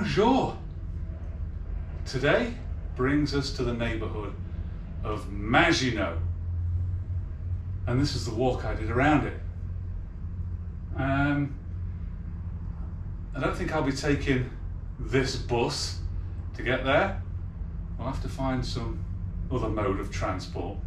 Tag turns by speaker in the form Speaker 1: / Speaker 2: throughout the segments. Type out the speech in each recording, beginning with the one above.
Speaker 1: Bonjour! Today brings us to the neighbourhood of Majino, and this is the walk I did around it. I don't think I'll be taking this bus to get there. I'll have to find some other mode of transport.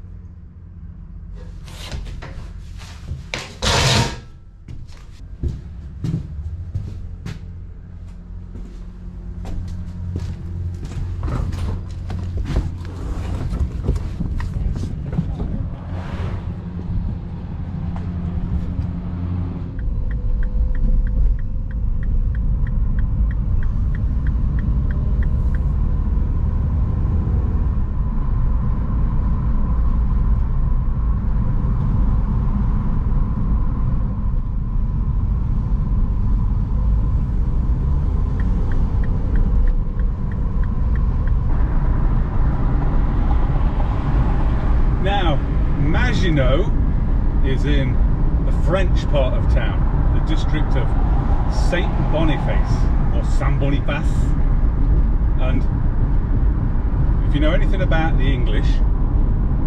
Speaker 1: Majino is in the French part of town, the district of Saint Boniface or Saint Boniface. And if you know anything about the English,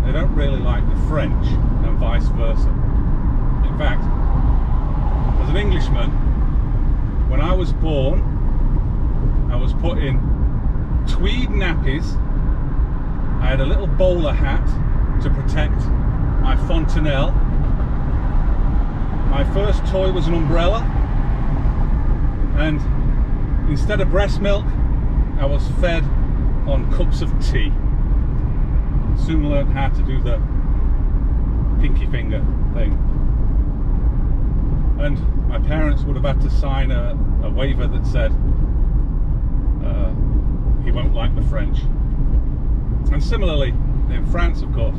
Speaker 1: they don't really like the French and vice versa. In fact, as an Englishman, when I was born, I was put in tweed nappies. I had a little bowler hat to protect my fontanelle. My first toy was an umbrella, and instead of breast milk, I was fed on cups of tea. Soon learned how to do the pinky finger thing. And my parents would have had to sign a waiver that said he won't like the French. And similarly, in France, of course,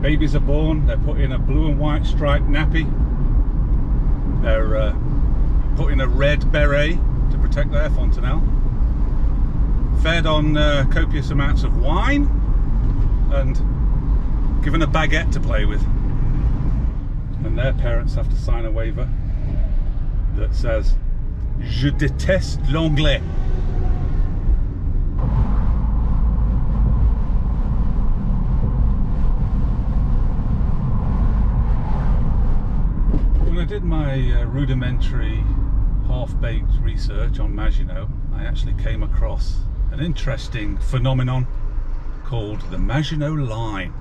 Speaker 1: babies are born, they're put in a blue and white striped nappy, they're put in a red beret to protect their fontanelle, fed on copious amounts of wine, and given a baguette to play with. And their parents have to sign a waiver that says, "Je déteste l'anglais." When I did my rudimentary half-baked research on Maginot, I actually came across an interesting phenomenon called the Maginot Line,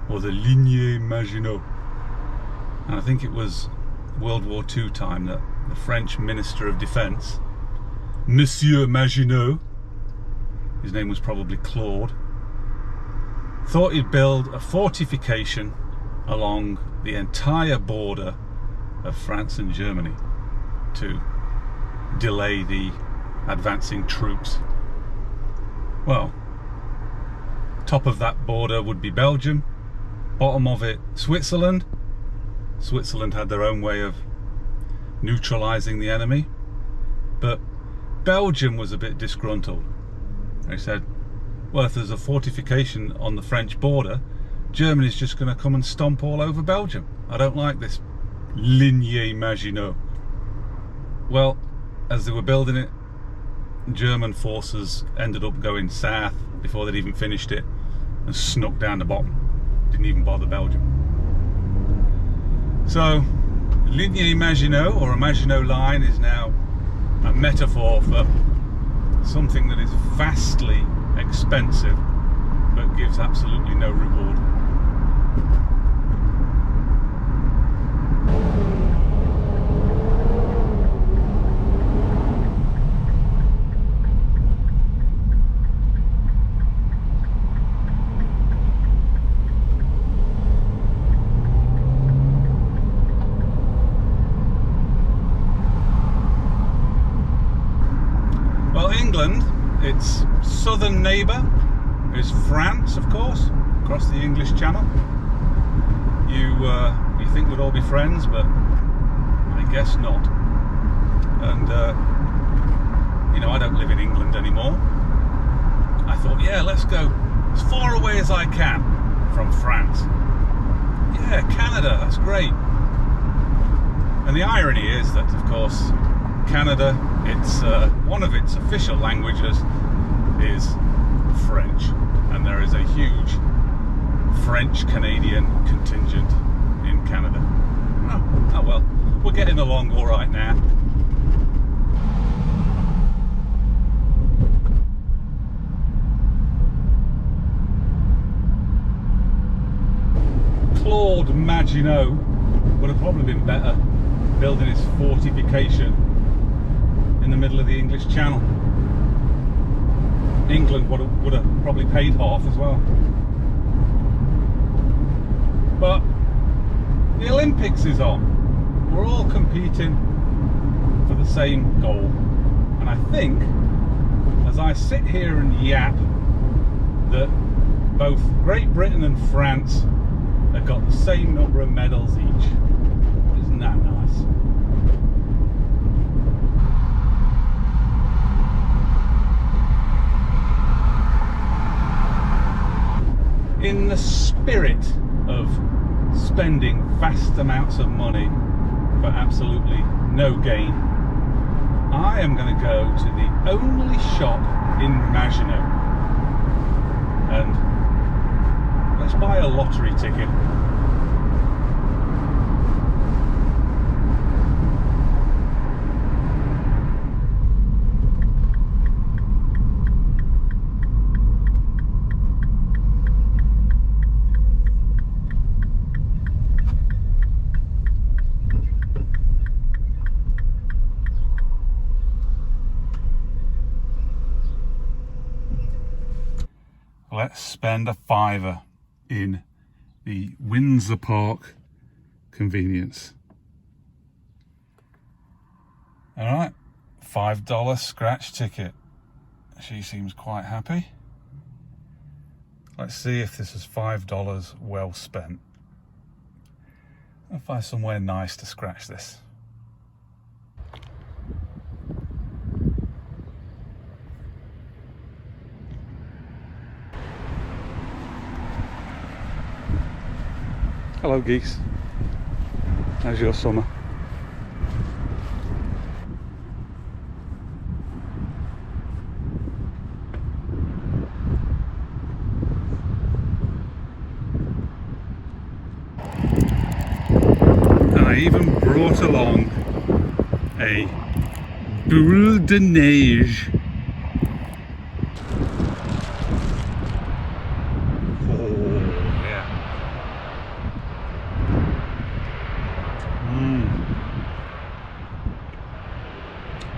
Speaker 1: or the Ligne Maginot. And I think it was World War II time that the French Minister of Defence, Monsieur Maginot, his name was probably Claude, thought he'd build a fortification along the entire border of France and Germany to delay the advancing troops. Well, top of that border would be Belgium, bottom of it Switzerland. Switzerland had their own way of neutralizing the enemy, but Belgium was a bit disgruntled. They said, well, if there's a fortification on the French border, Germany's just going to come and stomp all over Belgium. I don't like this Ligne Maginot. Well, as they were building it, German forces ended up going south before they'd even finished it and snuck down the bottom. Didn't even bother Belgium. So, Ligne Maginot, or a Maginot Line, is now a metaphor for something that is vastly expensive but gives absolutely no reward. England, its southern neighbour is France, of course, across the English Channel. You think we'd all be friends, but I guess not. And you know, I don't live in England anymore. I thought, yeah, let's go as far away as I can from France. Yeah, Canada, that's great. And the irony is that, of course, Canada, it's one of its official languages is French, and there is a huge French-Canadian contingent in Canada. Oh well, we're getting along all right now. Claude Maginot would have probably been better building his fortification in the middle of the English Channel. England would have probably paid half as well. But the Olympics is on. We're all competing for the same goal. And I think, as I sit here and yap, that both Great Britain and France have got the same number of medals each. Isn't that nice? In the spirit of spending vast amounts of money for absolutely no gain, I am going to go to the only shop in Maginot and let's buy a lottery ticket. Let's spend a fiver in the Windsor Park convenience. All right, $5 scratch ticket. She seems quite happy. Let's see if this is $5 well spent. I'll find somewhere nice to scratch this. Hello geese, how's your summer? And I even brought along a boule de neige.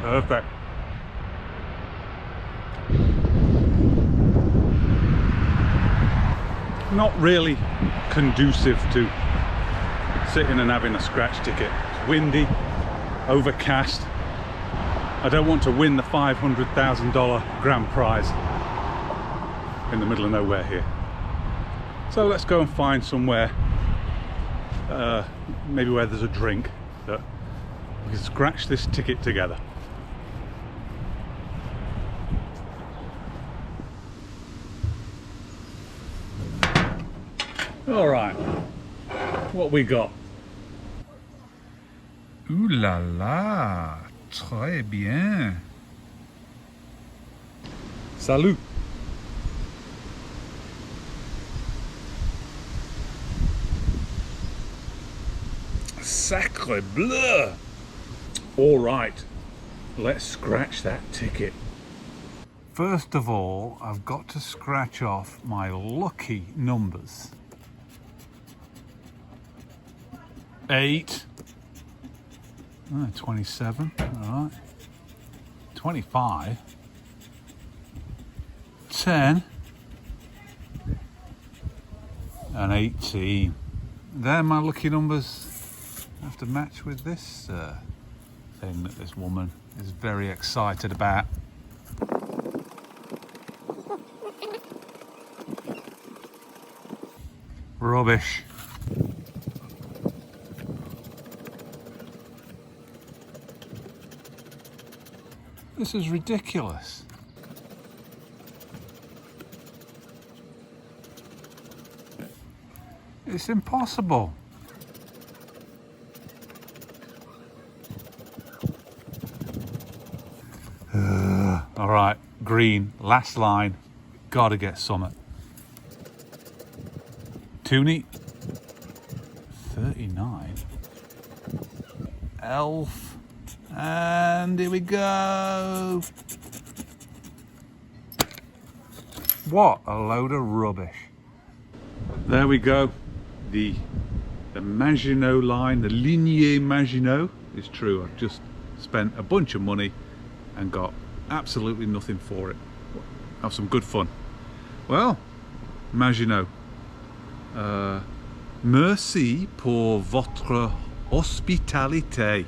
Speaker 1: Perfect. Not really conducive to sitting and having a scratch ticket. It's windy, overcast. I don't want to win the $500,000 grand prize in the middle of nowhere here. So let's go and find somewhere, maybe where there's a drink, that we can scratch this ticket together. All right, what we got? Ooh la la, très bien. Salut. Sacre bleu. All right, let's scratch that ticket. First of all, I've got to scratch off my lucky numbers. 8, 27, all right, 25, 10, and 18. They're my lucky numbers. I have to match with this thing that this woman is very excited about. Rubbish. This is ridiculous. It's impossible. green, last line. Gotta get Summit. Toonie, 39. Elf, and here we go. What a load of rubbish. There we go. The Maginot Line, the Ligne Maginot is true. I've just spent a bunch of money and got absolutely nothing for it. Have some good fun. Well, Maginot, merci pour votre hospitalité.